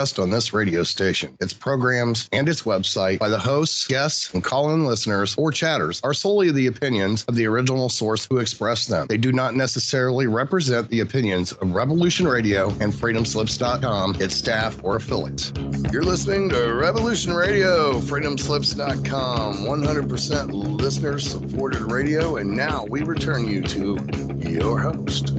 on this radio station. Its programs and its website by the hosts, guests, and call-in listeners or chatters are solely the opinions of the original source who expressed them. They do not necessarily represent the opinions of Revolution Radio and freedomslips.com, its staff, or affiliates. You're listening to Revolution Radio, freedomslips.com, 100% listener-supported radio, and now we return you to your host.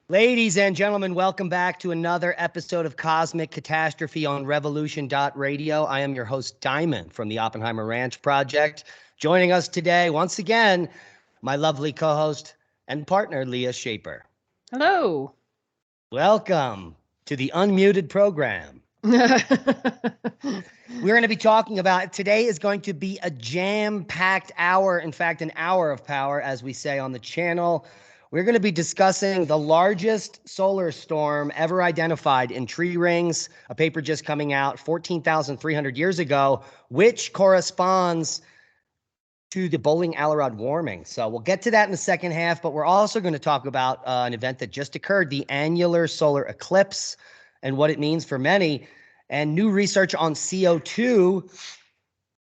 Ladies and gentlemen, welcome back to another episode of Cosmic Catastrophe on Revolution.radio. I am your host, Diamond, from the Oppenheimer Ranch Project. Joining us today, once again, my lovely co-host and partner, Leah Shaper. Hello. Welcome to the unmuted program. We're going to be talking about, today is going to be a jam-packed hour, in fact, an hour of power, as we say on the channel. We're going to be discussing the largest solar storm ever identified in tree rings, a paper just coming out 14,300 years ago, which corresponds to the Bowling-Allerod warming. So we'll get to that in the second half, but we're also going to talk about an event that just occurred, the annular solar eclipse, and what it means for many, and new research on CO2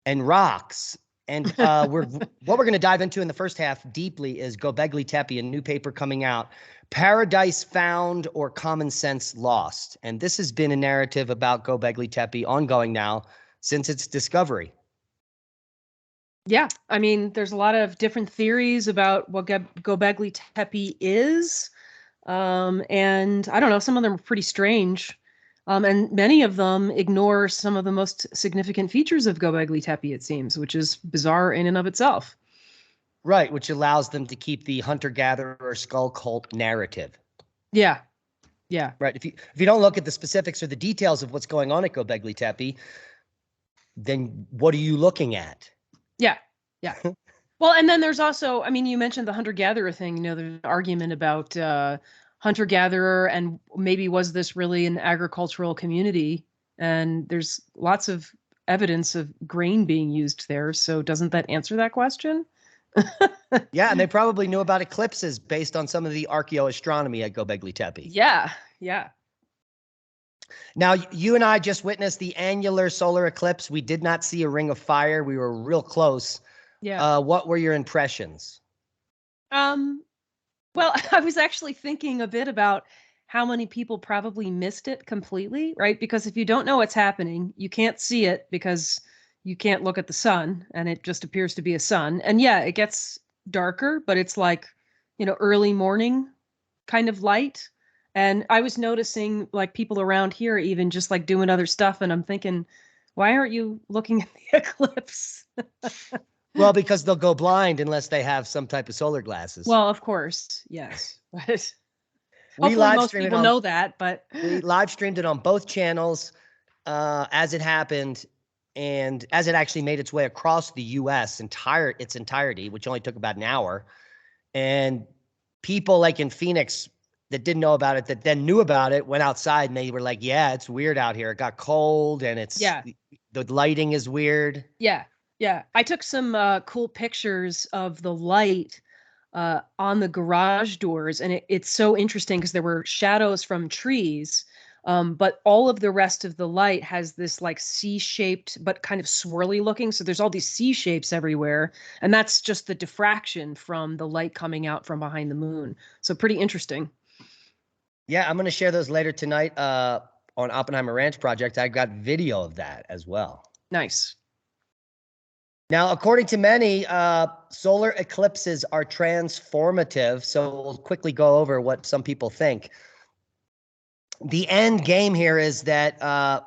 and rocks. And what we're going to dive into in the first half deeply is Gobekli Tepe, a new paper coming out, Paradise Found or Common Sense Lost. And this has been a narrative about Gobekli Tepe ongoing now since its discovery. Yeah, I mean, there's a lot of different theories about what Gobekli Tepe is. And I don't know, some of them are pretty strange. And many of them ignore some of the most significant features of Gobekli Tepe, it seems, which is bizarre in and of itself. Right, which allows them to keep the hunter-gatherer skull cult narrative. Yeah, yeah. Right, if you don't look at the specifics or the details of what's going on at Gobekli Tepe, then what are you looking at? Yeah, yeah. Well, and then there's also, I mean, you mentioned the hunter-gatherer thing, there's an argument about hunter-gatherer and maybe was this really an agricultural community? And there's lots of evidence of grain being used there. So doesn't that answer that question? Yeah, and they probably knew about eclipses based on some of the archaeoastronomy at Gobekli Tepe. Yeah, yeah. Now, you and I just witnessed the annular solar eclipse. We did not see a ring of fire. We were real close. Yeah. What were your impressions? Well, I was actually thinking a bit about how many people probably missed it completely, right? Because if you don't know what's happening, you can't see it because you can't look at the sun and it just appears to be a sun. And yeah, it gets darker, but it's like, early morning kind of light. And I was noticing like people around here even just like doing other stuff. And I'm thinking, why aren't you looking at the eclipse? Well, because they'll go blind unless they have some type of solar glasses. Well, of course, yes. But we hopefully most people know that, but we live streamed it on both channels as it happened, and as it actually made its way across the U.S. its entirety, which only took about an hour. And people like in Phoenix that didn't know about it, that then knew about it, went outside and they were like, "Yeah, it's weird out here. It got cold, and the lighting is weird." Yeah. Yeah, I took some cool pictures of the light on the garage doors, and it's so interesting because there were shadows from trees, but all of the rest of the light has this like C-shaped but kind of swirly looking. So there's all these C shapes everywhere, and that's just the diffraction from the light coming out from behind the moon. So pretty interesting. Yeah, I'm going to share those later tonight on Oppenheimer Ranch Project. I got video of that as well. Nice. Now, according to many, solar eclipses are transformative, so we'll quickly go over what some people think. The end game here is that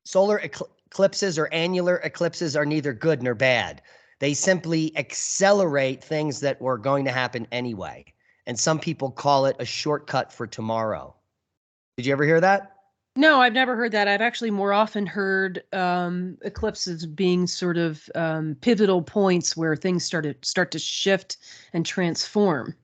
solar eclipses or annular eclipses are neither good nor bad. They simply accelerate things that were going to happen anyway, and some people call it a shortcut for tomorrow. Did you ever hear that? No, I've never heard that. I've actually more often heard eclipses being sort of pivotal points where things start to shift and transform.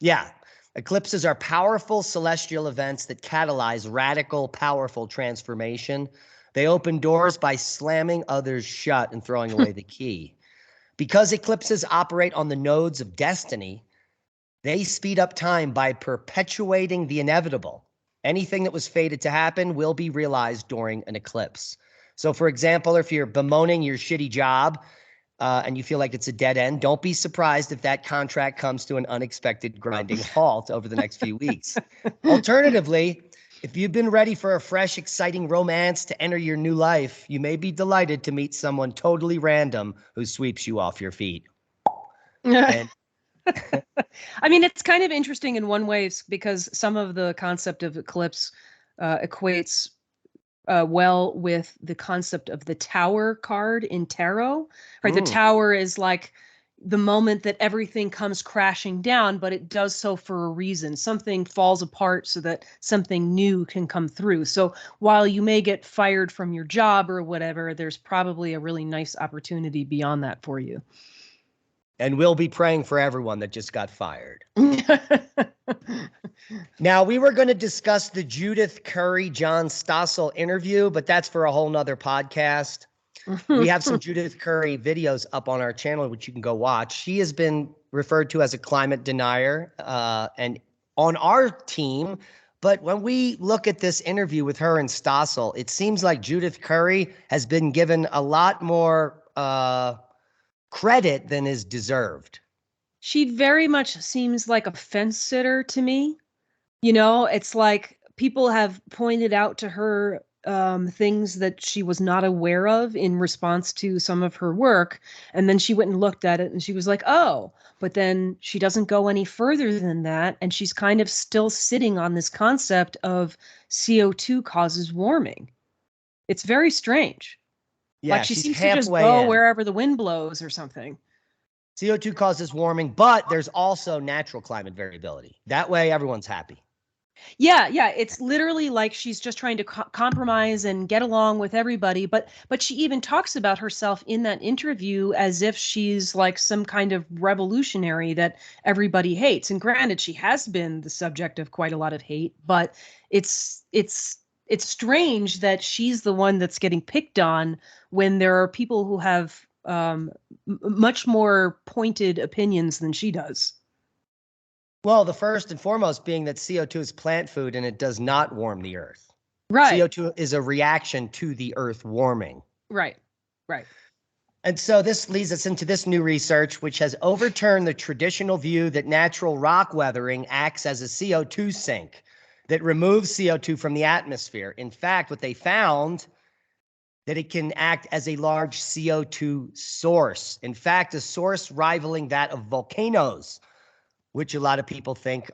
Yeah. Eclipses are powerful celestial events that catalyze radical, powerful transformation. They open doors by slamming others shut and throwing away the key. Because eclipses operate on the nodes of destiny, they speed up time by perpetuating the inevitable. Anything that was fated to happen will be realized during an eclipse. So, for example, if you're bemoaning your shitty job and you feel like it's a dead end, don't be surprised if that contract comes to an unexpected grinding halt over the next few weeks. Alternatively, if you've been ready for a fresh, exciting romance to enter your new life, you may be delighted to meet someone totally random who sweeps you off your feet. And I mean, it's kind of interesting in one way because some of the concept of eclipse equates well with the concept of the tower card in tarot, right? The tower is like the moment that everything comes crashing down, but it does so for a reason. Something falls apart so that something new can come through. So while you may get fired from your job or whatever, there's probably a really nice opportunity beyond that for you. And we'll be praying for everyone that just got fired. Now, we were going to discuss the Judith Curry-John Stossel interview, but that's for a whole nother podcast. We have some Judith Curry videos up on our channel, which you can go watch. She has been referred to as a climate denier and on our team. But when we look at this interview with her and Stossel, it seems like Judith Curry has been given a lot more credit than is deserved. She very much seems like a fence sitter to me. You know, it's like people have pointed out to her things that she was not aware of in response to some of her work. And then she went and looked at it and she was like, oh, but then she doesn't go any further than that. And she's kind of still sitting on this concept of CO2 causes warming. It's very strange. Yeah, like she seems to just halfway go in. wherever the wind blows or something. CO2 causes warming, but there's also natural climate variability. That way, everyone's happy. Yeah, it's literally like she's just trying to compromise and get along with everybody. But she even talks about herself in that interview as if she's like some kind of revolutionary that everybody hates. And granted, she has been the subject of quite a lot of hate, but it's strange that she's the one that's getting picked on when there are people who have much more pointed opinions than she does. Well, the first and foremost being that CO2 is plant food and it does not warm the earth. Right. CO2 is a reaction to the earth warming. Right. And so this leads us into this new research, which has overturned the traditional view that natural rock weathering acts as a CO2 sink that removes CO2 from the atmosphere. In fact, what they found that it can act as a large CO2 source. In fact, a source rivaling that of volcanoes, which a lot of people think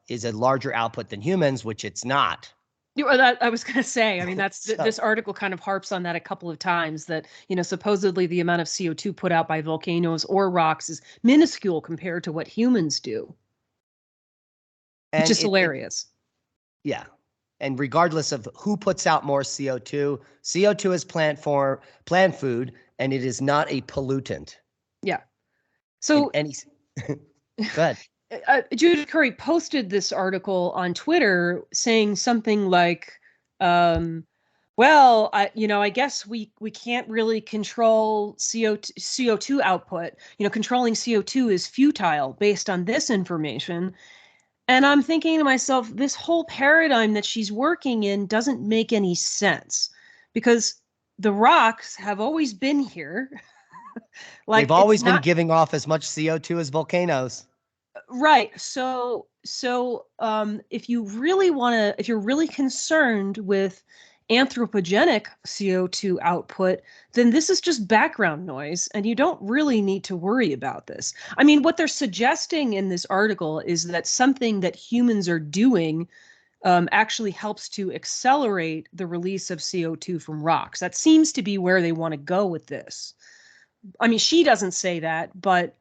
is a larger output than humans, which it's not. I was going to say, I mean, that's this article kind of harps on that a couple of times that, you know, supposedly the amount of CO2 put out by volcanoes or rocks is minuscule compared to what humans do. Which is hilarious. Yeah. And regardless of who puts out more CO2, CO2 is plant food, and it is not a pollutant. Yeah. So Good. Judith Curry posted this article on Twitter saying something like, well, I guess we can't really control CO2 output. You know, controlling CO2 is futile based on this information. And I'm thinking to myself, this whole paradigm that she's working in doesn't make any sense because the rocks have always been here. Like they've always been giving off as much CO2 as volcanoes. Right. So if you're really concerned with anthropogenic CO2 output, then this is just background noise and you don't really need to worry about this. I mean, what they're suggesting in this article is that something that humans are doing actually helps to accelerate the release of CO2 from rocks. That seems to be where they want to go with this. I mean, she doesn't say that, but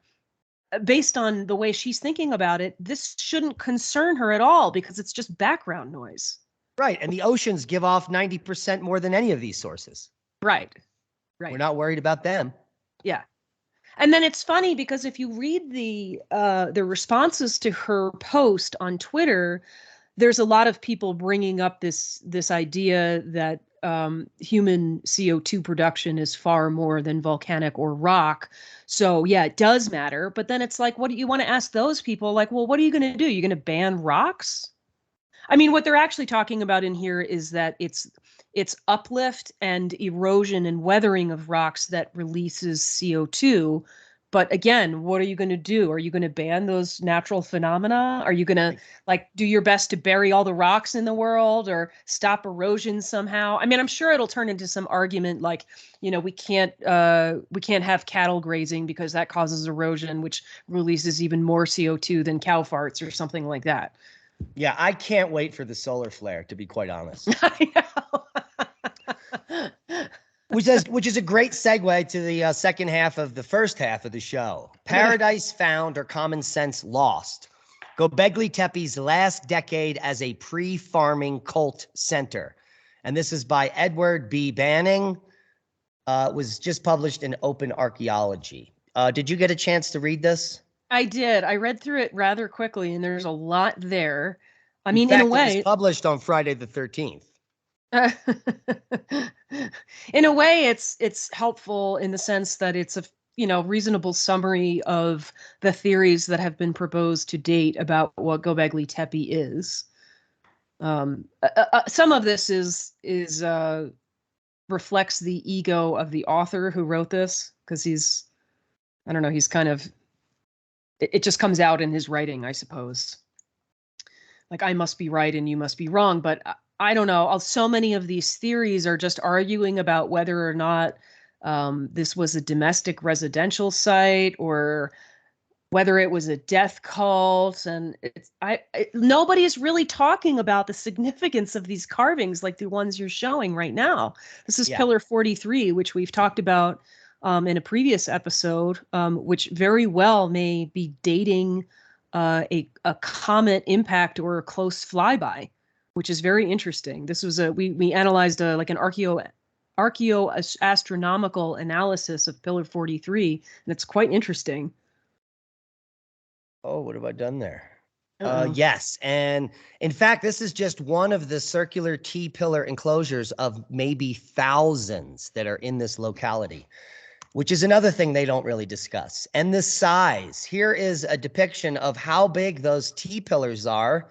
based on the way she's thinking about it, this shouldn't concern her at all because it's just background noise. Right. And the oceans give off 90% more than any of these sources. Right. We're not worried about them. Yeah. And then it's funny because if you read the responses to her post on Twitter, there's a lot of people bringing up this idea that human CO2 production is far more than volcanic or rock. So yeah, it does matter. But then it's like, what do you want to ask those people? Like, well, what are you going to do? You're going to ban rocks? I mean, what they're actually talking about in here is that it's uplift and erosion and weathering of rocks that releases CO2. But again, what are you going to do? Are you going to ban those natural phenomena? Are you going to like do your best to bury all the rocks in the world or stop erosion somehow? I mean, I'm sure it'll turn into some argument like, we can't have cattle grazing because that causes erosion, which releases even more CO2 than cow farts or something like that. Yeah, I can't wait for the solar flare, to be quite honest. I know. Which is a great segue to the second half of the first half of the show. Paradise found or common sense lost. Gobekli Tepe's last decade as a pre-farming cult center. And this is by Edward B. Banning. It was just published in Open Archaeology. Did you get a chance to read this? I did. I read through it rather quickly, and there's a lot there. I mean, in fact, in a way, it was published on Friday the 13th. In a way, it's helpful in the sense that it's a reasonable summary of the theories that have been proposed to date about what Gobekli Tepe is. Some of this is reflects the ego of the author who wrote this, because he's kind of, it just comes out in his writing, I suppose. Like, I must be right and you must be wrong, but I don't know. So many of these theories are just arguing about whether or not this was a domestic residential site or whether it was a death cult. And nobody is really talking about the significance of these carvings like the ones you're showing right now. This is Pillar 43, which we've talked about in a previous episode, which very well may be dating a comet impact or a close flyby, which is very interesting. This was we analyzed like an archaeoastronomical analysis of Pillar 43, and it's quite interesting. Oh, what have I done there? Yes, and in fact, this is just one of the circular T-pillar enclosures of maybe thousands that are in this locality, which is another thing they don't really discuss. And the size. Here is a depiction of how big those T-pillars are,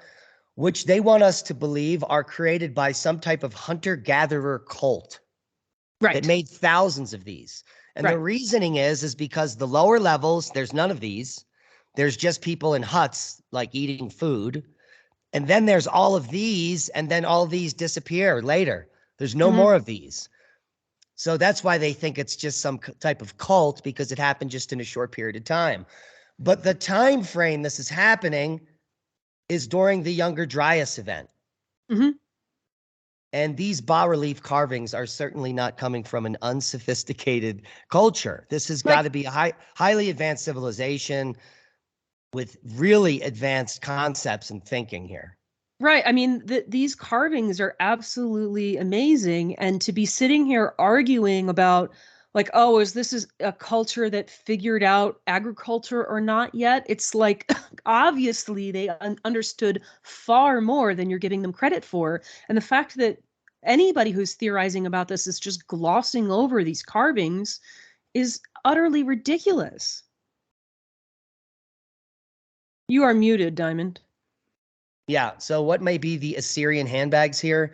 which they want us to believe are created by some type of hunter-gatherer cult that made thousands of these. And the reasoning is because the lower levels, there's none of these. There's just people in huts, like eating food. And then there's all of these, and then all these disappear later. There's no more of these. So that's why they think it's just some type of cult, because it happened just in a short period of time. But the time frame this is happening is during the Younger Dryas event. And these bas-relief carvings are certainly not coming from an unsophisticated culture. This has got to be a highly advanced civilization with really advanced concepts and thinking here. Right. I mean, these carvings are absolutely amazing. And to be sitting here arguing about like, oh, is this a culture that figured out agriculture or not yet? It's like, obviously they understood far more than you're giving them credit for. And the fact that anybody who's theorizing about this is just glossing over these carvings is utterly ridiculous. You are muted, Diamond. Yeah, so what may be the Assyrian handbags here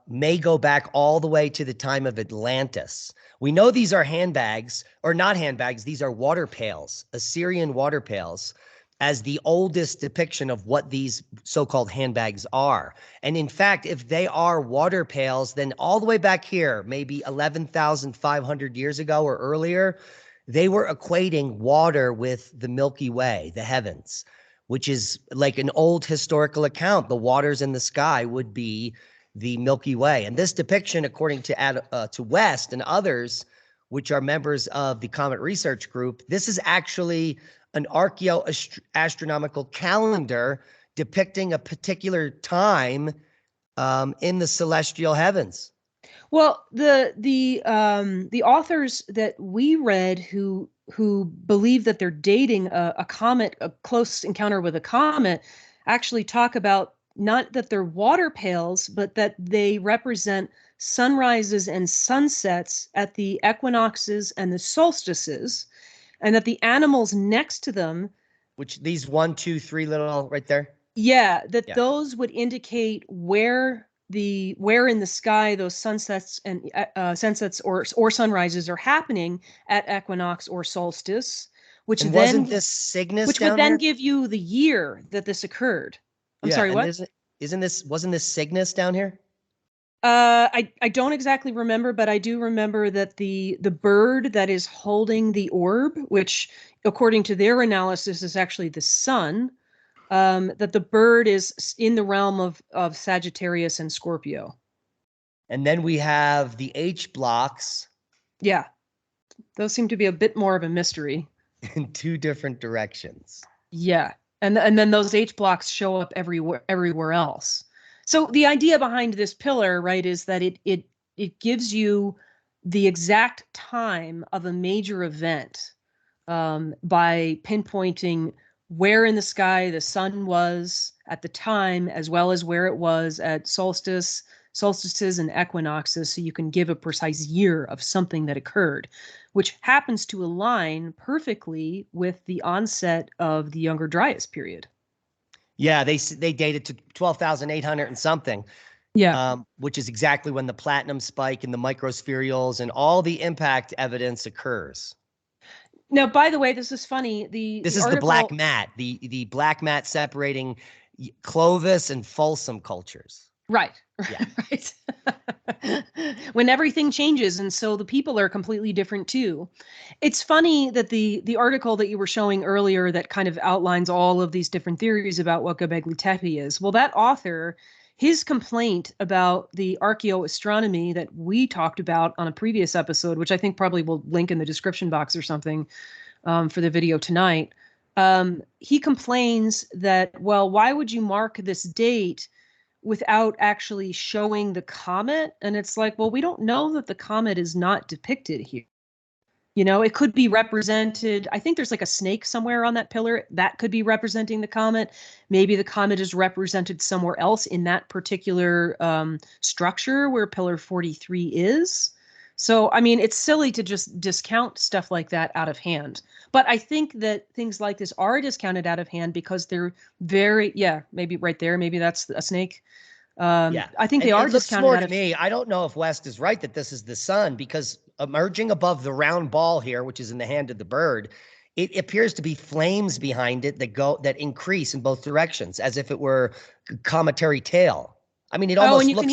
may go back all the way to the time of Atlantis. We know these are handbags, or not handbags, these are water pails, Assyrian water pails, as the oldest depiction of what these so-called handbags are. And in fact, if they are water pails, then all the way back here, maybe 11,500 years ago or earlier, they were equating water with the Milky Way, the heavens, which is like an old historical account. The waters in the sky would be the Milky Way. And this depiction, according to West and others, which are members of the Comet Research Group, this is actually an archaeoastronomical calendar depicting a particular time in the celestial heavens. Well, the authors that we read who believe that they're dating a comet, a close encounter with a comet, actually talk about not that they're water pails, but that they represent sunrises and sunsets at the equinoxes and the solstices, and that the animals next to them, Which these 1, 2, 3 little right there. yeah, that Yeah. those would indicate where in the sky those sunsets and sunsets or sunrises are happening at equinox or solstice, which And then wasn't this Cygnus which would down then here? give you the year that this occurred. I'm Yeah, sorry, and what? wasn't this Cygnus down here? I don't exactly remember, but I do remember that the bird that is holding the orb, which according to their analysis is actually the sun, that the bird is in the realm of Sagittarius and Scorpio. And then we have the H blocks Yeah, those seem to be a bit more of a mystery. in 2 different directions. Yeah, and then those H blocks show up everywhere else. So the idea behind this pillar, right, is that it gives you the exact time of a major event by pinpointing where in the sky the sun was at the time, as well as where it was at solstices and equinoxes, so you can give a precise year of something that occurred, which happens to align perfectly with the onset of the Younger Dryas period. Yeah, they dated to 12,800 and something. Yeah. Which is exactly when the platinum spike and the microspherules and all the impact evidence occurs. Now, by the way, this is funny. This The is the article, black mat, the black mat separating Clovis and Folsom cultures. right, Yeah. right. When everything changes, and so the people are completely different too. It's funny that the article that you were showing earlier that kind of outlines all of these different theories about what Gobekli Tepe is. Well, that author, his complaint about the archaeoastronomy that we talked about on a previous episode, which I think probably will link in the description box or something for the video tonight. He complains that, well, why would you mark this date without actually showing the comet? And it's like, well, we don't know that the comet is not depicted here. You know, it could be represented. I think there's like a snake somewhere on that pillar that could be representing the comet. Maybe the comet is represented somewhere else in that particular structure where pillar 43 is. So, I mean, it's silly to just discount stuff like that out of hand. But I think that things like this are discounted out of hand because they're very, yeah, maybe right there, maybe that's a snake. Yeah, I think and they are it looks discounted more out to of. me. I don't know if West is right that this is the sun, because emerging above the round ball here, which is in the hand of the bird, it appears to be flames behind it that increase in both directions, as if it were cometary tail. I mean, it Oh, almost and looks.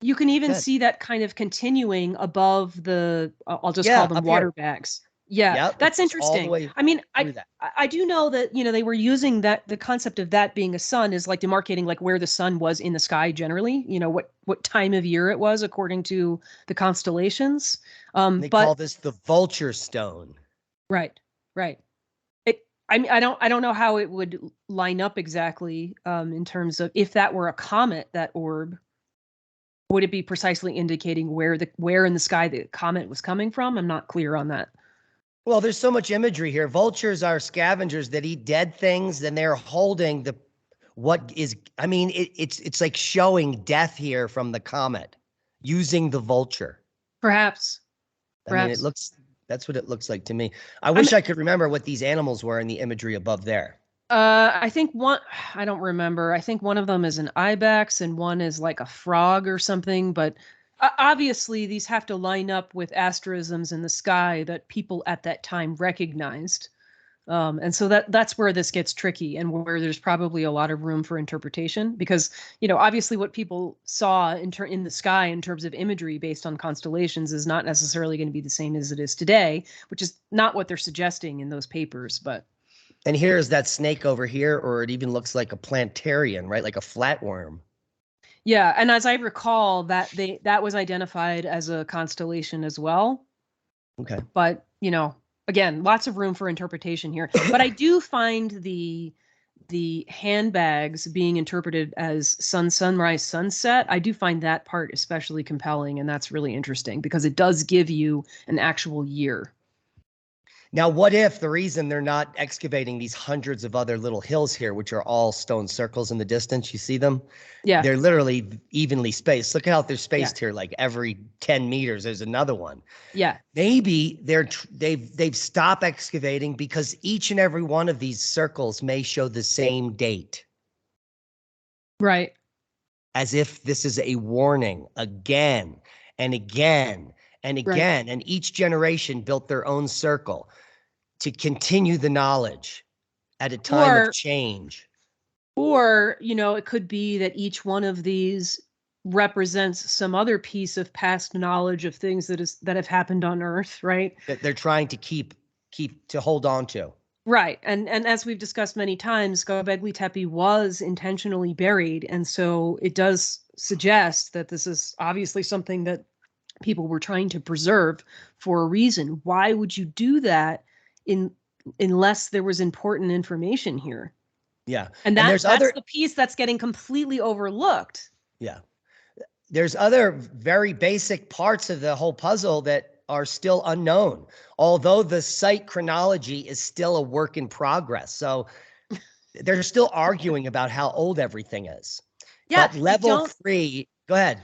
you can even Good. see that kind of continuing above the, I'll just Yeah, call them up water here. bags. Yeah, Yep, that's it goes all the interesting. way I mean, through that. I do know that, you know, they were using that, the concept of that being a sun is like demarcating like where the sun was in the sky generally, you know, what time of year it was according to the constellations. And they call this the vulture stone. Right, right. I mean, I don't know how it would line up exactly in terms of if that were a comet, that orb. Would it be precisely indicating where in the sky the comet was coming from? I'm not clear on that. Well, there's so much imagery here. Vultures are scavengers that eat dead things, and they're holding I mean, it's like showing death here from the comet using the vulture. Perhaps. I mean, that's what it looks like to me. I wish I could remember what these animals were in the imagery above there. I think I don't remember. I think one of them is an ibex and one is like a frog or something, but obviously these have to line up with asterisms in the sky that people at that time recognized. And so that's where this gets tricky and where there's probably a lot of room for interpretation because, you know, obviously what people saw in the sky in terms of imagery based on constellations is not necessarily going to be the same as it is today, which is not what they're suggesting in those papers, but. And here's that snake over here, or it even looks like a planktarian, right? Like a flatworm. Yeah, and as I recall, that was identified as a constellation as well. Okay. But, you know, again, lots of room for interpretation here. But I do find the handbags being interpreted as sunrise, sunset. I do find that part especially compelling, and that's really interesting because it does give you an actual year. Now, what if the reason they're not excavating these hundreds of other little hills here, which are all stone circles in the distance, you see them? Yeah. They're literally evenly spaced. Look at how they're spaced here, like every 10 meters, there's another one. Yeah. Maybe they've stopped excavating because each and every one of these circles may show the same date. Right. As if this is a warning again and again and again. And each generation built their own circle to continue the knowledge at a time of change. Or, it could be that each one of these represents some other piece of past knowledge of things that have happened on Earth, right? That they're trying to keep to hold on to. Right. And as we've discussed many times, Gobekli Tepe was intentionally buried. And so it does suggest that this is obviously something that people were trying to preserve for a reason. Why would you do that unless there was important information here? Yeah. And that's the piece that's getting completely overlooked. Yeah. There's other very basic parts of the whole puzzle that are still unknown, although the site chronology is still a work in progress. So they're still arguing about how old everything is. Yeah. But level 3, go ahead.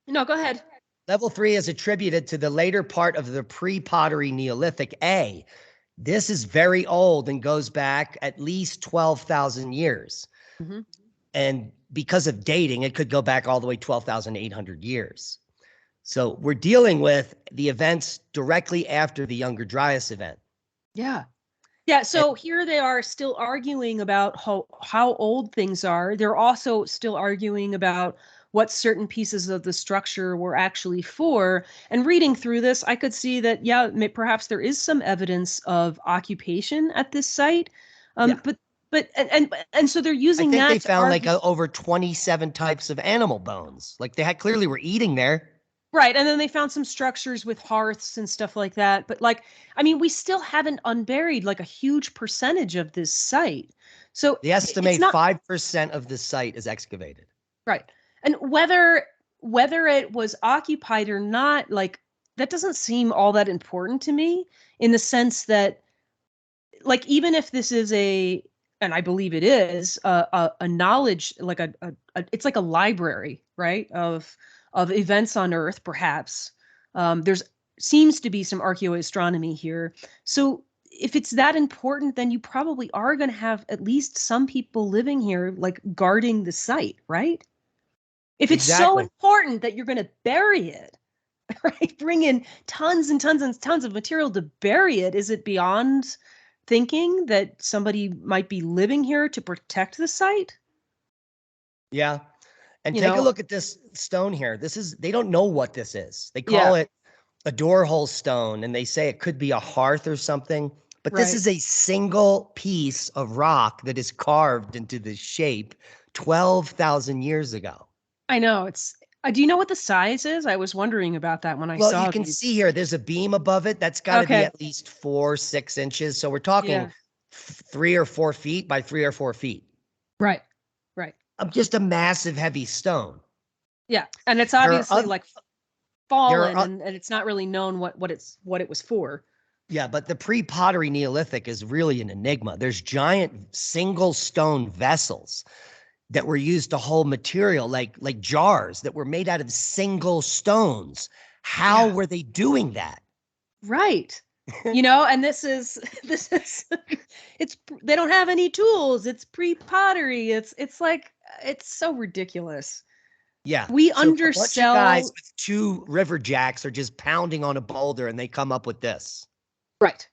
No, go ahead. Level 3 is attributed to the later part of the pre-pottery Neolithic A. This is very old and goes back at least 12,000 years. Mm-hmm. And because of dating, it could go back all the way 12,800 years. So we're dealing with the events directly after the Younger Dryas event. Yeah. Yeah. So here they are still arguing about how old things are. They're also still arguing about what certain pieces of the structure were actually for. And reading through this, I could see that, perhaps there is some evidence of occupation at this site. But so they're using that. I think they found like over 27 types of animal bones. Like they clearly were eating there. Right. And then they found some structures with hearths and stuff like that. But we still haven't unburied like a huge percentage of this site. So they estimate 5% of the site is excavated. Right. And whether it was occupied or not, like that doesn't seem all that important to me, in the sense that, like, even if this is and I believe it is a knowledge, like it's like a library, right, of events on Earth, perhaps. There's seems to be some archaeoastronomy here. So if it's that important, then you probably are going to have at least some people living here, like guarding the site, right? If it's so important that you're going to bury it, right? Bring in tons and tons and tons of material to bury it. Is it beyond thinking that somebody might be living here to protect the site? Yeah. And take a look at this stone here. They don't know what this is. They call it a door hole stone, and they say it could be a hearth or something. But this is a single piece of rock that is carved into this shape 12,000 years ago. I know. It's. Do you know what the size is? I was wondering about that when I saw it. Well, you can see here, there's a beam above it. That's got to be at least 4-6 inches. So we're talking 3 or 4 feet by 3 or 4 feet. Right. Right. Just a massive, heavy stone. Yeah. And it's obviously like fallen, and it's not really known what it was for. Yeah, but the pre-pottery Neolithic is really an enigma. There's giant single stone vessels that were used to hold material, like jars that were made out of single stones. How were they doing that? Right. And this is they don't have any tools. It's pre-pottery. It's like, it's so ridiculous. Yeah. We undersell. Guys with 2 river jacks are just pounding on a boulder and they come up with this. Right.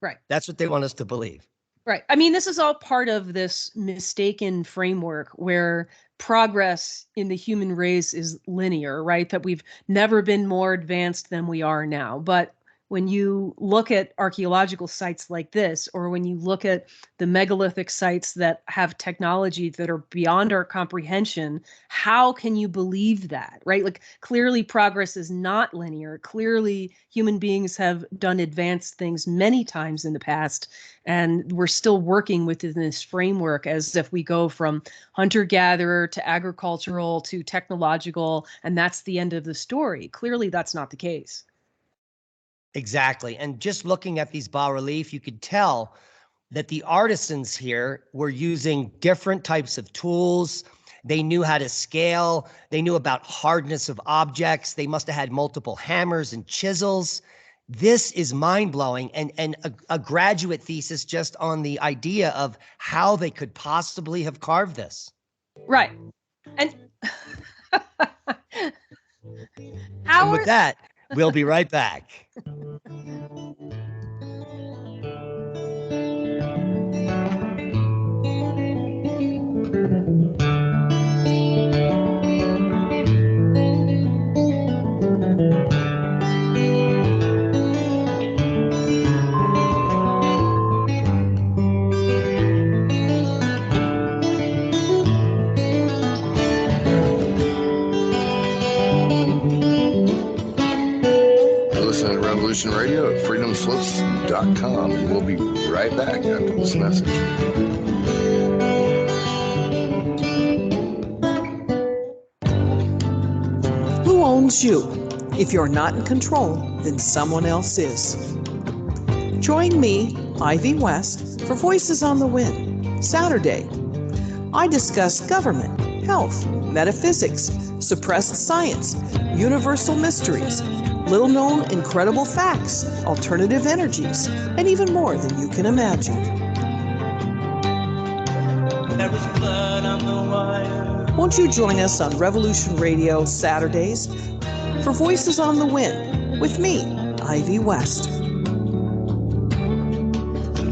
Right. That's what they want us to believe. Right. I mean, this is all part of this mistaken framework where progress in the human race is linear, right? That we've never been more advanced than we are now. But when you look at archaeological sites like this, or when you look at the megalithic sites that have technology that are beyond our comprehension, how can you believe that, right? Like, clearly progress is not linear. Clearly human beings have done advanced things many times in the past, and we're still working within this framework as if we go from hunter-gatherer to agricultural to technological, and that's the end of the story. Clearly that's not the case. Exactly. And just looking at these bas-reliefs, you could tell that the artisans here were using different types of tools. They knew how to scale. They knew about hardness of objects. They must have had multiple hammers and chisels. This is mind-blowing, and a graduate thesis just on the idea of how they could possibly have carved this. Right. And And with that, we'll be right back. Listen at Revolution Radio at freedomslips.com. And we'll be right back after this message. Who owns you? If you're not in control, then someone else is. Join me, Ivy West, for Voices on the Wind, Saturday. I discuss government, health, metaphysics, suppressed science, universal mysteries, little-known incredible facts, alternative energies, and even more than you can imagine. There was blood on the wire. Won't you join us on Revolution Radio Saturdays for Voices on the Wind with me, Ivy West.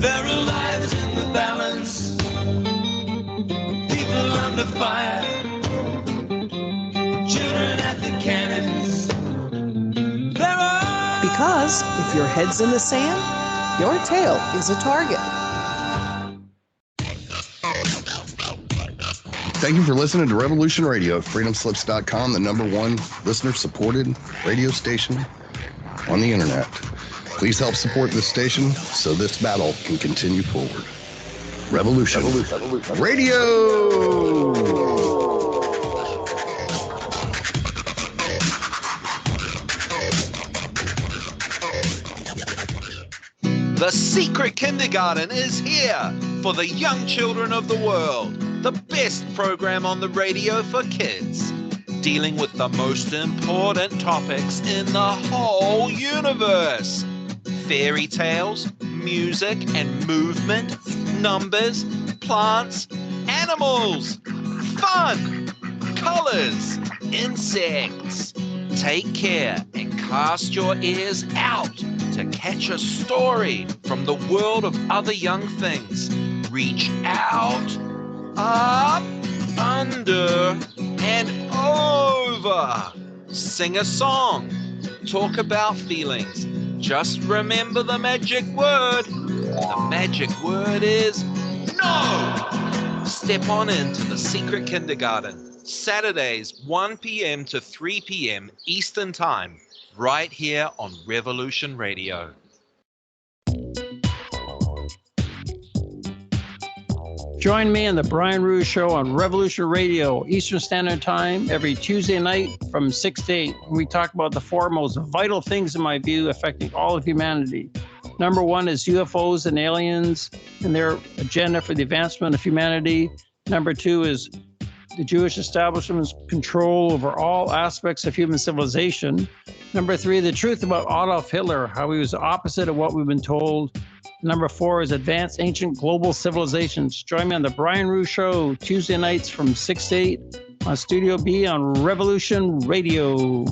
There are lives in the balance. People under fire. Children at the cannons. Because if your head's in the sand, your tail is a target. Thank you for listening to Revolution Radio at freedomslips.com, the #1 listener-supported radio station on the internet. Please help support this station so this battle can continue forward. Revolution Radio! The Secret Kindergarten is here for the young children of the world. The best program on the radio for kids, dealing with the most important topics in the whole universe. Fairy tales, music and movement, numbers, plants, animals, fun, colors, insects. Take care and cast your ears out to catch a story from the world of other young things. Reach out, up, under, and over. Sing a song. Talk about feelings. Just remember the magic word. The magic word is no. Step on into the Secret Kindergarten. Saturdays, 1 p.m. to 3 p.m. Eastern Time, right here on Revolution Radio. Join me on the Brian Ruhe Show on Revolution Radio, Eastern Standard Time, every Tuesday night from 6 to 8. We talk about the four most vital things, in my view, affecting all of humanity. Number one is UFOs and aliens and their agenda for the advancement of humanity. Number two is the Jewish establishment's control over all aspects of human civilization. Number three, the truth about Adolf Hitler, how he was the opposite of what we've been told. Number four is advanced ancient global civilizations. Join me on the Brian Ruhe Show, Tuesday nights from 6 to 8 on Studio B on Revolution Radio.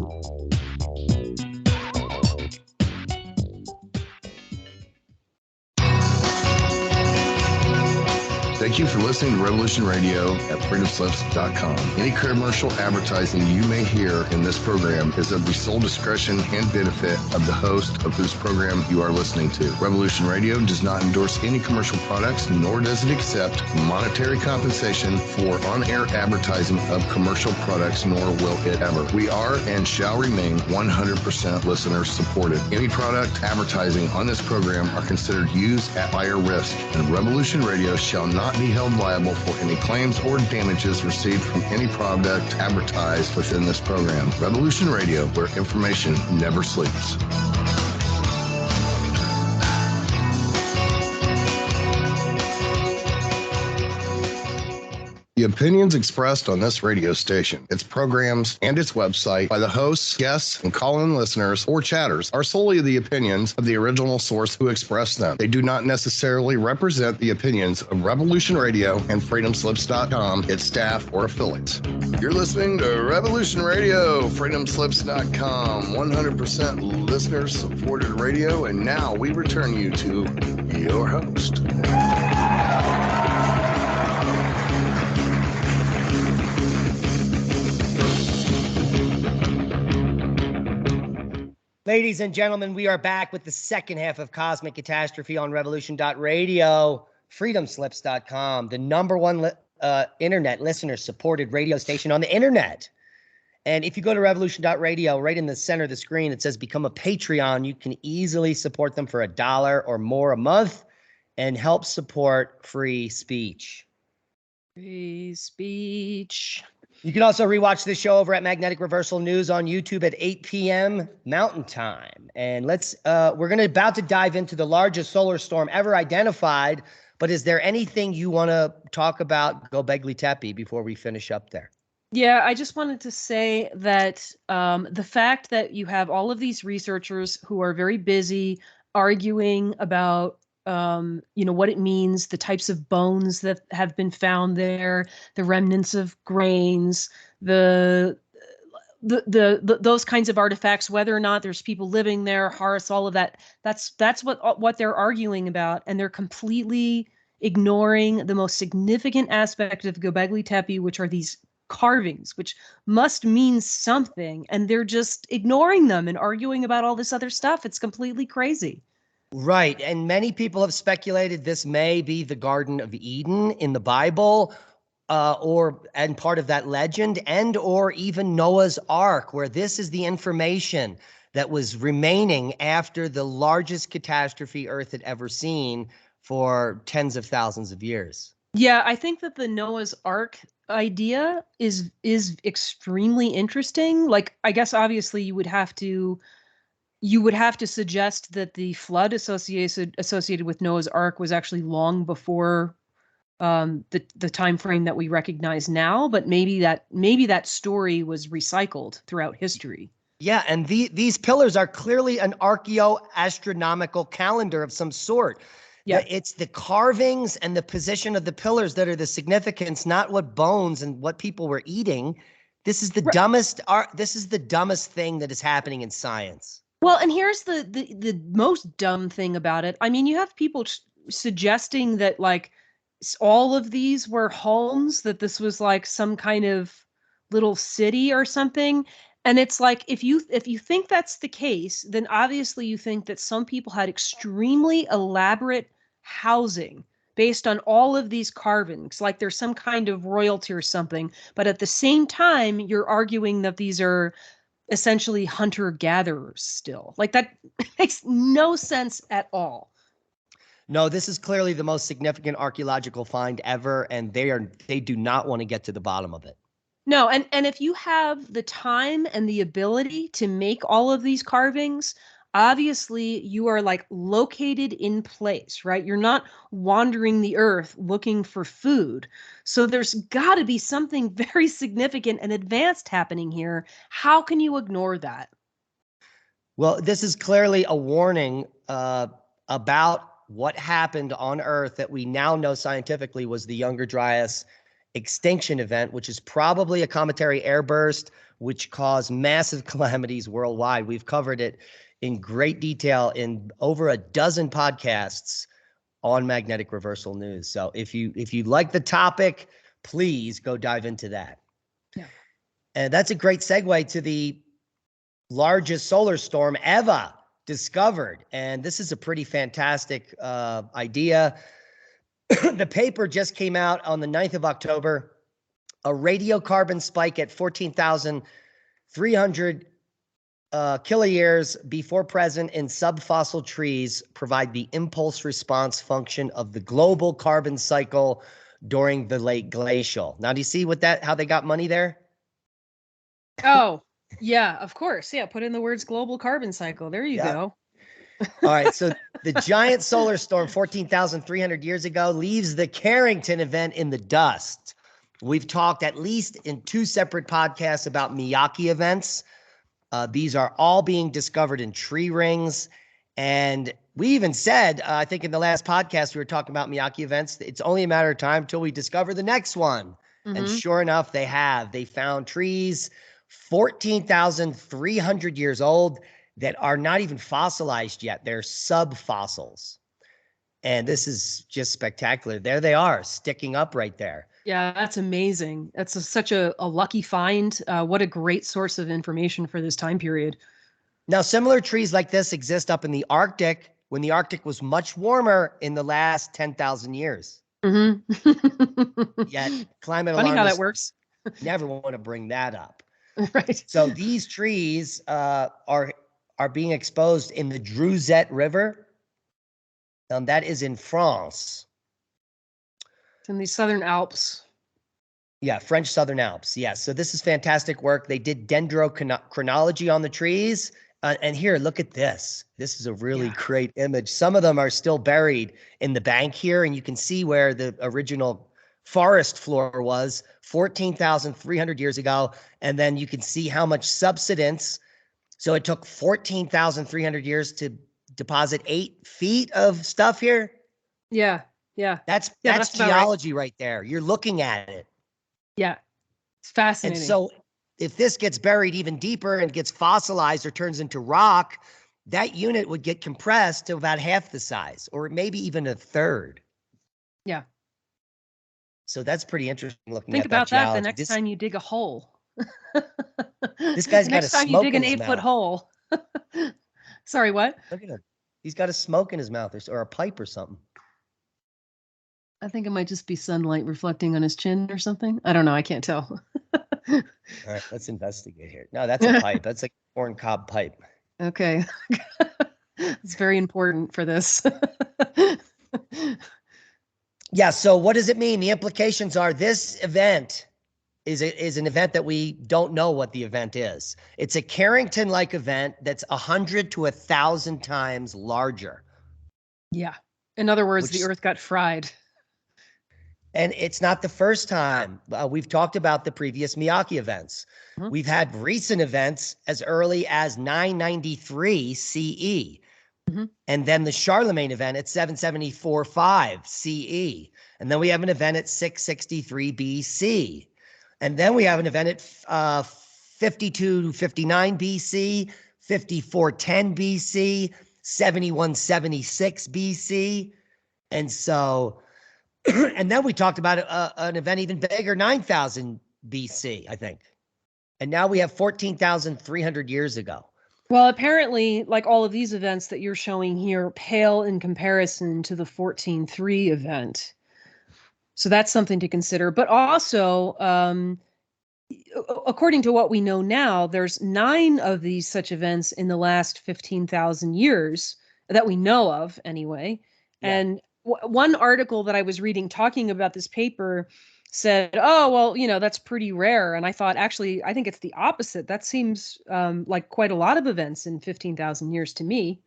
Thank you for listening to Revolution Radio at freedomslips.com. Any commercial advertising you may hear in this program is of the sole discretion and benefit of the host of whose program you are listening to. Revolution Radio does not endorse any commercial products, nor does it accept monetary compensation for on-air advertising of commercial products, nor will it ever. We are and shall remain 100% listener supported. Any product advertising on this program are considered used at buyer risk, and Revolution Radio shall not be held liable for any claims or damages received from any product advertised within this program. Revolution Radio, where information never sleeps. The opinions expressed on this radio station, its programs, and its website by the hosts, guests, and call-in listeners or chatters are solely the opinions of the original source who expressed them. They do not necessarily represent the opinions of Revolution Radio and freedomslips.com, its staff, or affiliates. You're listening to Revolution Radio, freedomslips.com, 100% listener-supported radio, and now we return you to your host. Ladies and gentlemen, we are back with the second half of Cosmic Catastrophe on Revolution.radio, freedomslips.com, the number one internet listener-supported radio station on the internet. And if you go to Revolution.radio, right in the center of the screen, it says Become a Patreon. You can easily support them for $1 or more a month and help support free speech. Free speech. You can also rewatch this show over at Magnetic Reversal News on YouTube at 8 p.m. Mountain Time. And we're about to dive into the largest solar storm ever identified. But is there anything you want to talk about Gobekli Tepe before we finish up there? Yeah, I just wanted to say that the fact that you have all of these researchers who are very busy arguing about what it means, the types of bones that have been found there, the remnants of grains, the those kinds of artifacts, whether or not there's people living there, hearths, all of that. That's what they're arguing about, and they're completely ignoring the most significant aspect of Gobekli Tepe, which are these carvings, which must mean something, and they're just ignoring them and arguing about all this other stuff. It's completely crazy. Right. And many people have speculated this may be the Garden of Eden in the Bible, and part of that legend, and or even Noah's Ark, where this is the information that was remaining after the largest catastrophe Earth had ever seen for tens of thousands of years. Yeah, I think that the Noah's Ark idea is extremely interesting. Like, I guess obviously you would have to suggest that the flood associated with Noah's Ark was actually long before the time frame that we recognize now, but maybe that story was recycled throughout history. Yeah, and these pillars are clearly an archaeoastronomical calendar of some sort. Yeah, it's the carvings and the position of the pillars that are the significance, not what bones and what people were eating. This is the dumbest art. This is the dumbest thing that is happening in science. Well, and here's the most dumb thing about it. I mean, you have people suggesting that like all of these were homes, that this was like some kind of little city or something. And it's like, if you think that's the case, then obviously you think that some people had extremely elaborate housing based on all of these carvings, like there's some kind of royalty or something. But at the same time, you're arguing that these are essentially hunter-gatherers still. Like, that makes no sense at all. No, this is clearly the most significant archaeological find ever, and they do not want to get to the bottom of it. No, and if you have the time and the ability to make all of these carvings, obviously you are like located in place, right? You're not wandering the earth looking for food. So there's got to be something very significant and advanced happening here. How can you ignore that? Well, this is clearly a warning about what happened on Earth that we now know scientifically was the Younger Dryas extinction event, which is probably a cometary airburst, which caused massive calamities worldwide. We've covered it in great detail in over a dozen podcasts on Magnetic Reversal News. So if you like the topic, please go dive into that. Yeah. And that's a great segue to the largest solar storm ever discovered. And this is a pretty fantastic idea. The paper just came out on the 9th of October. A radiocarbon spike at 14,300 kiloyears before present in subfossil trees provide the impulse response function of the global carbon cycle during the late glacial. Now, do you see how they got money there? Oh, yeah, of course. Yeah, put in the words global carbon cycle. There you go. All right, so the giant solar storm 14,300 years ago leaves the Carrington event in the dust. We've talked at least in 2 separate podcasts about Miyake events. These are all being discovered in tree rings. And we even said, I think in the last podcast, we were talking about Miyake events. It's only a matter of time until we discover the next one. And sure enough, they have. They found trees 14,300 years old that are not even fossilized yet. They're subfossils. And this is just spectacular. There they are, sticking up right there. Yeah, that's amazing. That's such a lucky find. What a great source of information for this time period. Now, similar trees like this exist up in the Arctic when the Arctic was much warmer in the last 10,000 years. Yet climate Funny how that alarmists works. never want to bring that up. Right. So these trees are being exposed in the Druzette River. That is in France. It's in the Southern Alps. Yeah, French Southern Alps. Yeah, so this is fantastic work. They did dendrochronology on the trees. And here, look at this. This is a really great image. Some of them are still buried in the bank here, and you can see where the original forest floor was 14,300 years ago. And then you can see how much subsidence. So it took 14,300 years to deposit 8 feet of stuff here. Yeah. That's about geology right there. You're looking at it. Yeah. It's fascinating. And so if this gets buried even deeper and gets fossilized or turns into rock, that unit would get compressed to about half the size, or maybe even a third. Yeah. So that's pretty interesting looking Think at about that geology. the next time you dig a hole. This guy's got a next time you smoke dig in an his 8-foot mouth. hole. Sorry, what? Look at him. He's got a smoke in his mouth or a pipe or something. I think it might just be sunlight reflecting on his chin or something. I don't know. I can't tell. All right, let's investigate here. No, that's a pipe. That's like a corn cob pipe. Okay. It's very important for this. Yeah, so what does it mean? The implications are this event is an event that we don't know what the event is. It's a Carrington-like event that's 100 to 1,000 times larger. Yeah. In other words, the Earth got fried. And it's not the first time. We've talked about the previous Miyake events. We've had recent events as early as 993 CE. And then the Charlemagne event at 774.5 CE. And then we have an event at 663 BC. And then we have an event at 5259 BC, 5410 BC, 7176 BC. And so, and then we talked about an event even bigger, 9000 BC, I think. And now we have 14,300 years ago. Well, apparently, like all of these events that you're showing here pale in comparison to the 14.3 event. So that's something to consider. But also, according to what we know now, there's 9 of these such events in the last 15,000 years that we know of anyway. Yeah. And one article that I was reading talking about this paper said, oh, well, you know, that's pretty rare. And I thought, actually, I think it's the opposite. That seems like quite a lot of events in 15,000 years to me.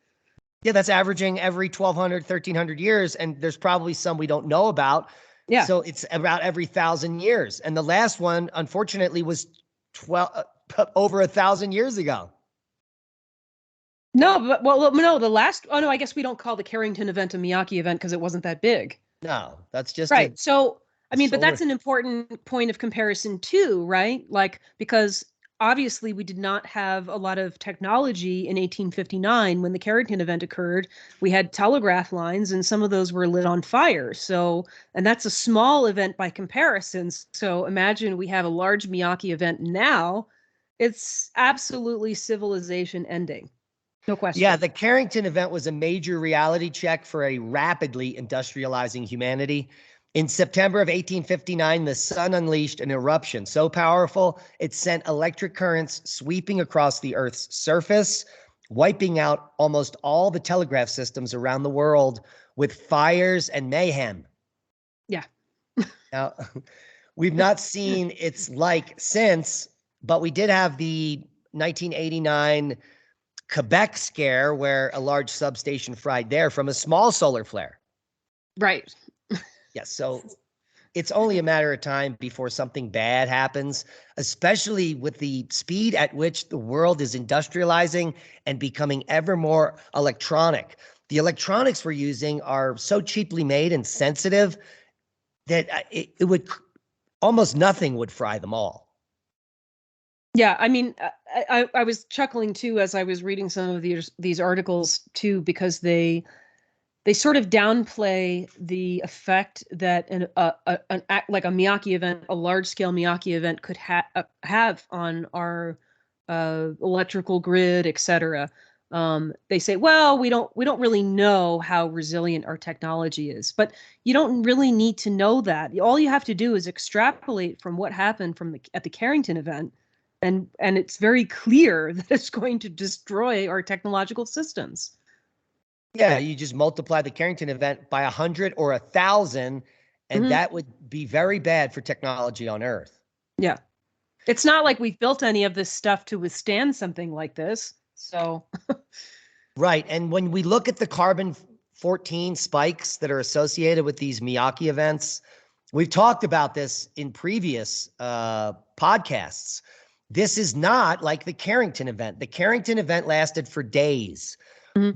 Yeah, that's averaging every 1,200, 1,300 years. And there's probably some we don't know about. Yeah. So it's about every 1,000 years. And the last one, unfortunately, was over 1,000 years ago. No, but no, the last, oh no, I guess we don't call the Carrington event a Miyake event because it wasn't that big. No, that's just right. So, I mean, but that's an important point of comparison too, right? Like, because obviously we did not have a lot of technology in 1859 when the Carrington event occurred. We had telegraph lines and some of those were lit on fire. So, and that's a small event by comparison. So imagine we have a large Miyake event now. It's absolutely civilization ending. No question. Yeah, the Carrington event was a major reality check for a rapidly industrializing humanity. In September of 1859, the sun unleashed an eruption so powerful it sent electric currents sweeping across the Earth's surface, wiping out almost all the telegraph systems around the world with fires and mayhem. Yeah. Now, we've not seen its like since, but we did have the 1989 Quebec scare where a large substation fried there from a small solar flare. Right. Yes. So it's only a matter of time before something bad happens, especially with the speed at which the world is industrializing and becoming ever more electronic. The electronics we're using are so cheaply made and sensitive that it would almost nothing would fry them all. Yeah, I mean, I was chuckling too as I was reading some of these articles too, because they sort of downplay the effect that like a Miyake event, a large scale Miyake event, could have on our electrical grid, etc. They say, well, we don't really know how resilient our technology is, but you don't really need to know that. All you have to do is extrapolate from what happened at the Carrington event, and it's very clear that it's going to destroy our technological systems. Yeah, you just multiply the Carrington event by 100 or 1,000, and that would be very bad for technology on Earth. Yeah. It's not like we've built any of this stuff to withstand something like this. So Right. And when we look at the carbon-14 spikes that are associated with these Miyake events, we've talked about this in previous podcasts. This is not like the Carrington event. The Carrington event lasted for days.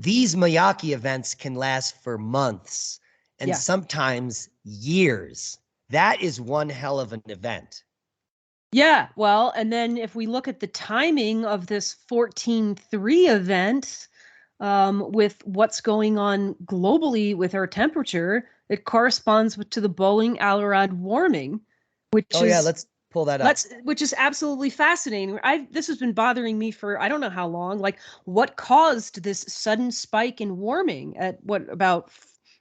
These Miyake events can last for months and sometimes years. That is one hell of an event. yeah, well, and then if we look at the timing of this 14.3 event, with what's going on globally with our temperature, it corresponds to the Boeing-Alrod warming, which let's pull that up. Which is absolutely fascinating. This has been bothering me for I don't know how long. Like, what caused this sudden spike in warming at about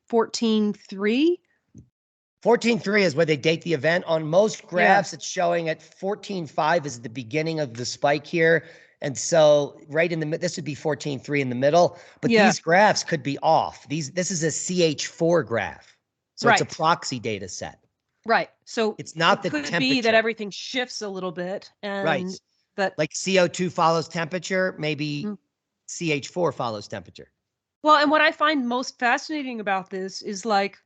14.3? 14.3 is where they date the event. On most graphs, it's showing at 14.5 is the beginning of the spike here. And so right in this would be 14.3 in the middle, but these graphs could be off. This is a CH4 graph. So it's a proxy data set. Right. So it's not the could temperature. be that everything shifts a little bit, and that like CO2 follows temperature, maybe CH4 follows temperature. Well, and what I find most fascinating about this is, like,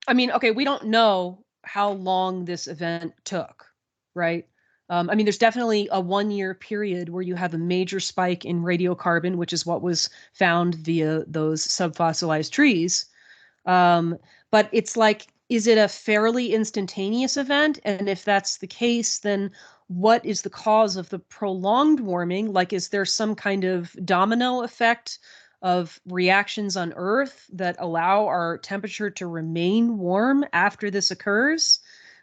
I mean, okay, we don't know how long this event took, right? I mean, there's definitely a 1-year period where you have a major spike in radiocarbon, which is what was found via those subfossilized trees. But it's like, is it a fairly instantaneous event? And if that's the case, then what is the cause of the prolonged warming? Like, is there some kind of domino effect of reactions on Earth that allow our temperature to remain warm after this occurs?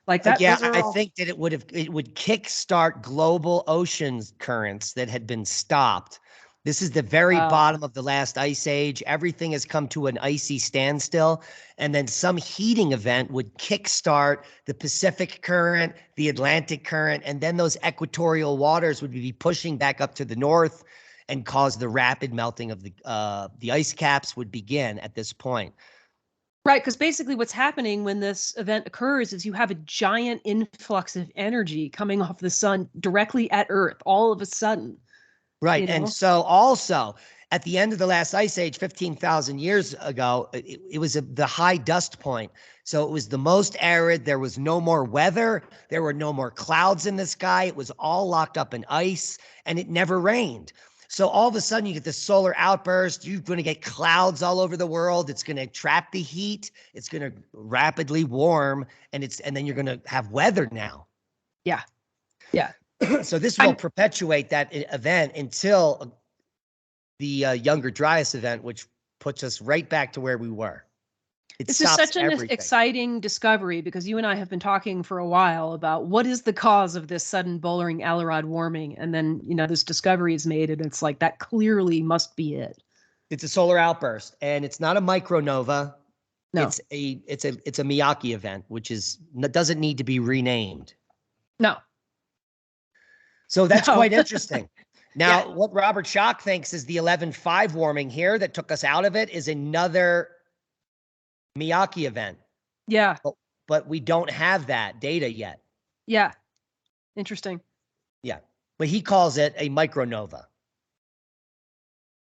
Like that. I think that it would kickstart global oceans currents that had been stopped. This is the very bottom of the last ice age. Everything has come to an icy standstill. And then some heating event would kickstart the Pacific current, the Atlantic current, and then those equatorial waters would be pushing back up to the north and cause the rapid melting of the ice caps would begin at this point. Right, because basically what's happening when this event occurs is you have a giant influx of energy coming off the sun directly at Earth all of a sudden. Right. And so also at the end of the last ice age, 15,000 years ago, it was the high dust point. So it was the most arid. There was no more weather. There were no more clouds in the sky. It was all locked up in ice, and it never rained. So all of a sudden you get this solar outburst. You're going to get clouds all over the world. It's going to trap the heat. It's going to rapidly warm, and then you're going to have weather now. Yeah. Yeah. So this will perpetuate that event until the Younger Dryas event, which puts us right back to where we were. This is such an exciting discovery, because you and I have been talking for a while about what is the cause of this sudden Boeing-Alrod warming, and then this discovery is made, and it's like that clearly must be it. It's a solar outburst, and it's not a micronova. No, it's a Miyake event, which doesn't need to be renamed. No. So that's quite interesting. Now, what Robert Schoch thinks is the 11.5 warming here that took us out of it is another Miyake event. Yeah. But we don't have that data yet. Yeah. Interesting. Yeah. But he calls it a micronova.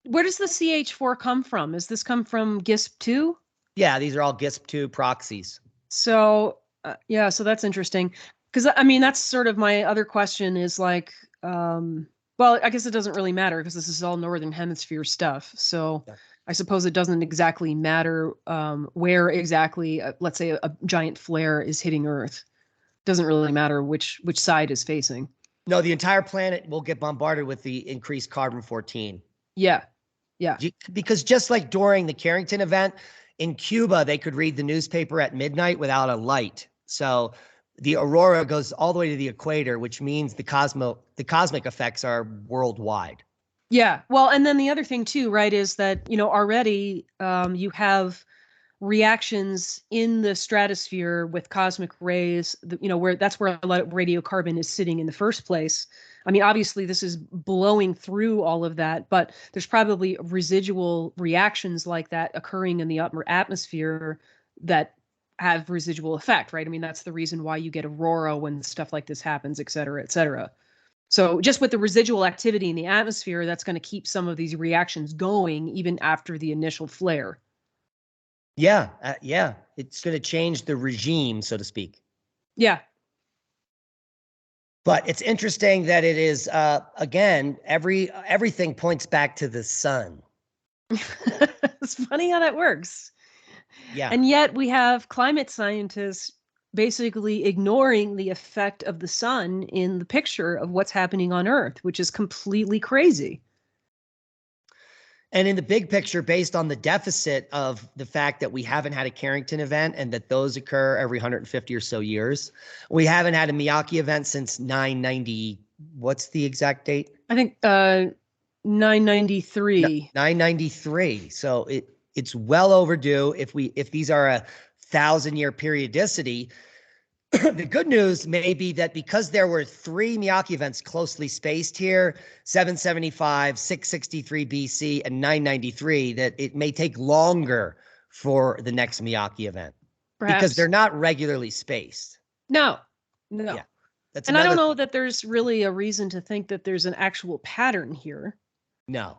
Where does the CH4 come from? Does this come from GISP2? Yeah, these are all GISP2 proxies. So Yeah, so that's interesting. Because I mean, that's sort of my other question is like, well, I guess it doesn't really matter because this is all Northern Hemisphere stuff. So Yeah. I suppose it doesn't exactly matter where exactly, let's say, a giant flare is hitting Earth. Doesn't really matter which side is facing. No, the entire planet will get bombarded with the increased carbon-14. Yeah, yeah, Because just like during the Carrington event in Cuba, they could read the newspaper at midnight without a light. So the aurora goes all the way to the equator, which means the cosmic effects are worldwide. yeah. Well, and then the other thing too, right, is that already you have reactions in the stratosphere with cosmic rays, where that's where a lot of radiocarbon is sitting in the first place. I mean, obviously this is blowing through all of that, but there's probably residual reactions like that occurring in the upper atmosphere that have residual effect, right? I mean, that's the reason why you get aurora when stuff like this happens, et cetera, et cetera. So just with the residual activity in the atmosphere, that's going to keep some of these reactions going even after the initial flare. Yeah, yeah. It's going to change the regime, so to speak. Yeah. But it's interesting that it is, again, everything points back to the sun. It's funny how that works. Yeah. And yet we have climate scientists basically ignoring the effect of the sun in the picture of what's happening on Earth, which is completely crazy. And in the big picture, based on the deficit of the fact that we haven't had a Carrington event and that those occur every 150 or so years, we haven't had a Miyake event since 990. What's the exact date? I think 993. 993. So it's well overdue. If these are a 1,000-year periodicity, the good news may be that because there were 3 Miyake events closely spaced here, 775, 663 BC, and 993, that it may take longer for the next Miyake event. Perhaps. Because they're not regularly spaced. No. Yeah, that's and I don't another know that there's really a reason to think that there's an actual pattern here. No.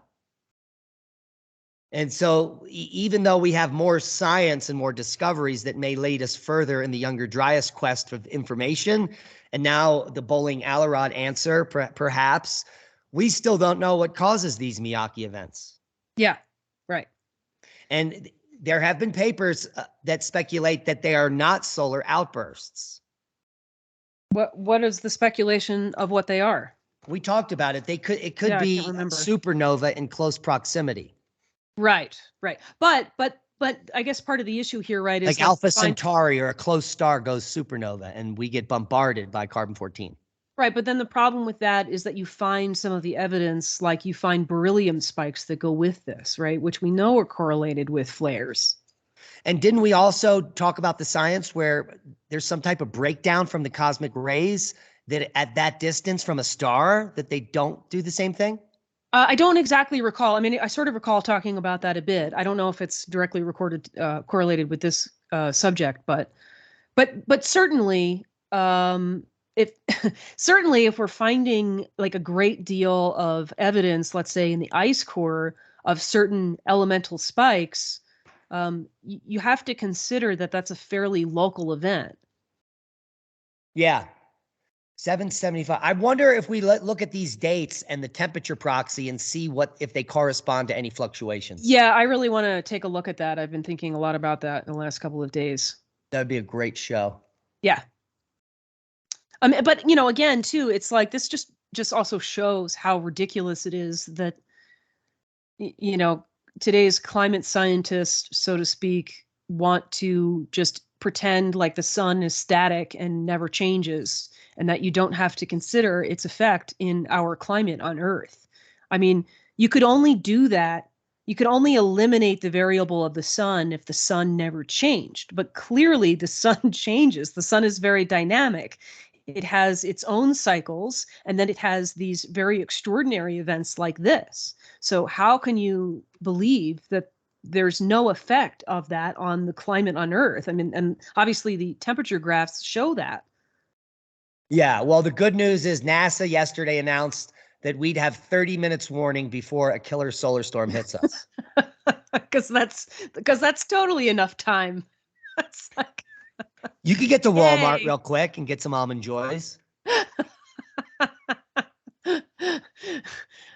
And so even though we have more science and more discoveries that may lead us further in the Younger Dryas quest for information, and now the Bowling Alarod answer, perhaps, we still don't know what causes these Miyake events. Yeah, right. And there have been papers that speculate that they are not solar outbursts. What is the speculation of what they are? We talked about it. It could be supernova in close proximity. Right. But I guess part of the issue here, right, is like Alpha Centauri or a close star goes supernova and we get bombarded by carbon-14. Right, but then the problem with that is that you find some of the evidence, like you find beryllium spikes that go with this, right, which we know are correlated with flares. And didn't we also talk about the science where there's some type of breakdown from the cosmic rays that at that distance from a star that they don't do the same thing? I don't exactly recall. I mean, I sort of recall talking about that a bit. I don't know if it's directly correlated with this subject, but certainly, if we're finding like a great deal of evidence, let's say in the ice core of certain elemental spikes, you have to consider that that's a fairly local event. Yeah. 775. I wonder if we look at these dates and the temperature proxy and see if they correspond to any fluctuations. Yeah, I really want to take a look at that. I've been thinking a lot about that in the last couple of days. That would be a great show. Yeah. But again, too, it's like this just also shows how ridiculous it is that today's climate scientists, so to speak, want to just pretend like the sun is static and never changes, and that you don't have to consider its effect in our climate on Earth. I mean, you could only do that. You could only eliminate the variable of the sun if the sun never changed. But clearly the sun changes. The sun is very dynamic. It has its own cycles, and then it has these very extraordinary events like this. So how can you believe that there's no effect of that on the climate on Earth? I mean, and obviously the temperature graphs show that. Yeah, well, the good news is NASA yesterday announced that we'd have 30 minutes warning before a killer solar storm hits us. Because that's totally enough time. That's like You could get to Walmart Yay. real quick and get some Almond Joys.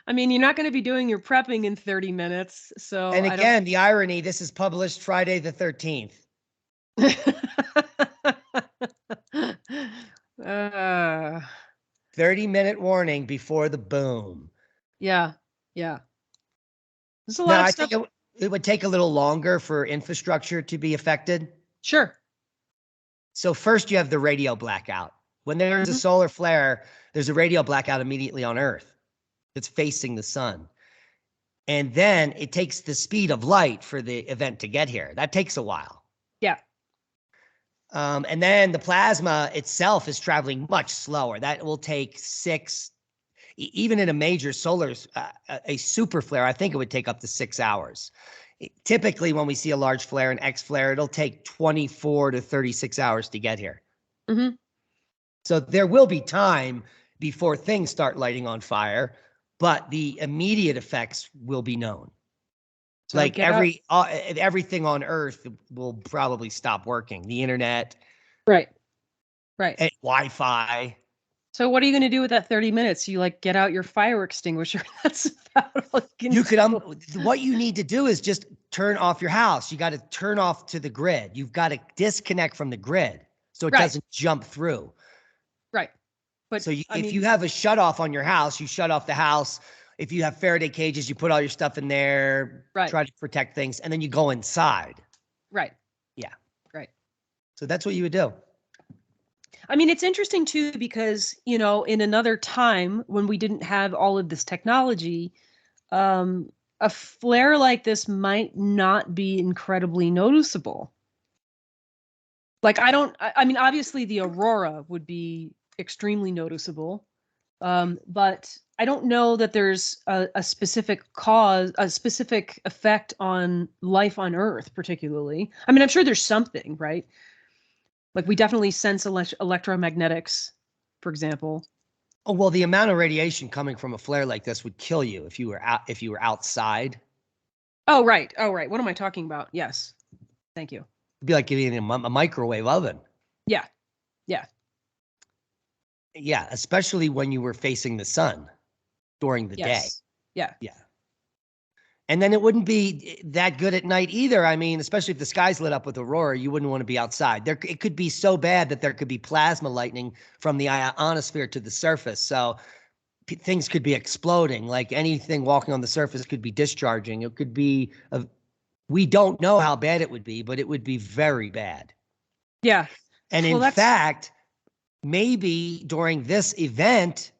I mean, you're not going to be doing your prepping in 30 minutes. So And again, the irony, this is published Friday the 13th. uh, 30-minute warning before the boom. yeah. Yeah. There's a No, lot of I stuff. think it would take a little longer for infrastructure to be affected. Sure. So first you have the radio blackout. When there's a solar flare, there's a radio blackout immediately on Earth that's facing the sun. And then it takes the speed of light for the event to get here. That takes a while. Yeah. And then the plasma itself is traveling much slower. That will take even in a major solar, a super flare, I think it would take up to 6 hours. Typically, when we see a large flare, an X flare, it'll take 24 to 36 hours to get here. Mm-hmm. So there will be time before things start lighting on fire, but the immediate effects will be known. So Like get out. everything on Earth will probably stop working. The internet, Right. Right. and Wi-Fi. So what are you going to do with that 30 minutes? You like get out your fire extinguisher. That's about all You could do. what you need to do is just turn off your house. You got to turn off to the grid. You've got to disconnect from the grid so it Right. doesn't jump through. Right. But So I if mean, you have a shut off on your house, you shut off the house. If you have Faraday cages, you put all your stuff in there, Right. try to protect things, and then you go inside. right. Yeah. Right. So that's what you would do. I mean, it's interesting too, because, you know, in another time when we didn't have all of this technology, a flare like this might not be incredibly noticeable. Like, I mean, obviously the aurora would be extremely noticeable. But I don't know that there's a specific cause, a specific effect on life on Earth, particularly. I mean, I'm sure there's something, right? Like we definitely sense electromagnetics, for example. Oh, well, the amount of radiation coming from a flare like this would kill you if you were outside. Oh, right. Oh, right. What am I talking about? Yes. Thank you. It'd be like getting a microwave oven. Yeah. Yeah. Yeah, especially when you were facing the sun during the day. Yes. Yeah. Yeah. And then it wouldn't be that good at night either. I mean, especially if the sky's lit up with aurora, you wouldn't want to be outside. It could be so bad that there could be plasma lightning from the ionosphere to the surface. So things could be exploding. Like anything walking on the surface could be discharging. It could be, we don't know how bad it would be, but it would be very bad. Yeah. And Well, in fact, maybe during this event,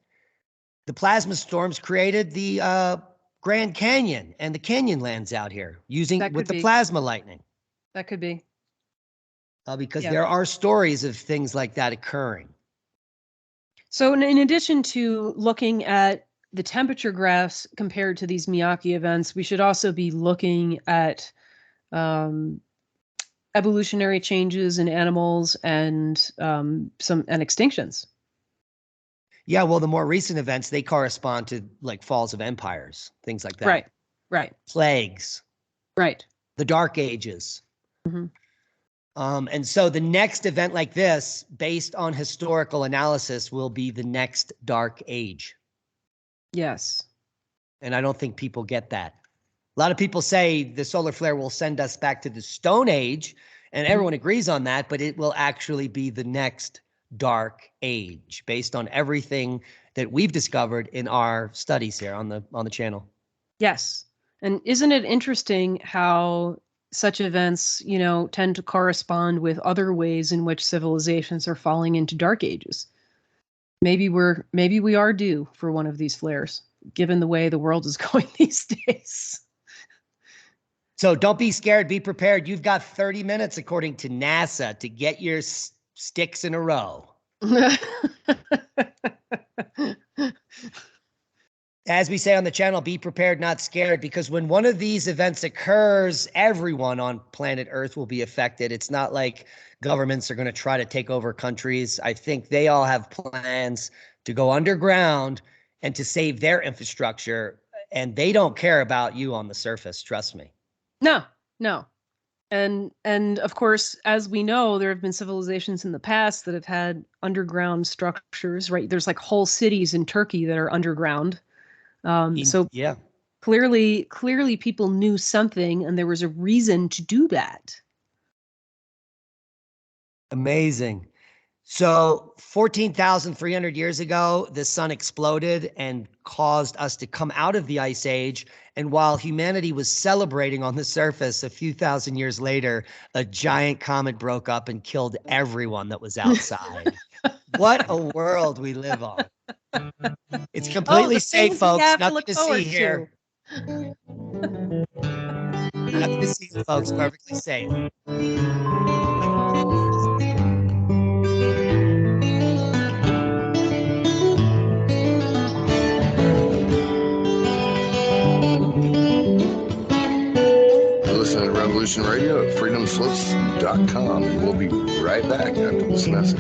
the plasma storms created the Grand Canyon and the Canyonlands out here with the plasma lightning. That could be. Because there are stories of things like that occurring. So in addition to looking at the temperature graphs compared to these Miyake events, we should also be looking at evolutionary changes in animals and extinctions. Yeah, well, the more recent events, they correspond to like falls of empires, things like that. Right, right. Plagues. Right. The Dark Ages. Mm-hmm. And so the next event like this, based on historical analysis, will be the next Dark Age. Yes. And I don't think people get that. A lot of people say the solar flare will send us back to the Stone Age, and everyone agrees on that, but it will actually be the next Dark Age based on everything that we've discovered in our studies here on the channel. Yes. And isn't it interesting how such events, you know, tend to correspond with other ways in which civilizations are falling into dark ages? Maybe we are due for one of these flares, given the way the world is going these days. So don't be scared, be prepared. You've got 30 minutes, according to NASA, to get your sticks in a row. As we say on the channel, be prepared, not scared, because when one of these events occurs, everyone on planet Earth will be affected. It's not like governments are going to try to take over countries. I think they all have plans to go underground and to save their infrastructure, and they don't care about you on the surface, trust me. No. And of course, as we know, there have been civilizations in the past that have had underground structures, right? There's like whole cities in Turkey that are underground. So Yeah. clearly people knew something and there was a reason to do that. Amazing. So 14,300 years ago, the sun exploded and caused us to come out of the ice age. And while humanity was celebrating on the surface, a few thousand years later, a giant comet broke up and killed everyone that was outside. What a world we live on. It's completely the safe, things we folks. have to Nothing look to forward see here. Nothing to see, folks. Perfectly safe. Listen to Revolution Radio at freedomslips.com, and we'll be right back after this message.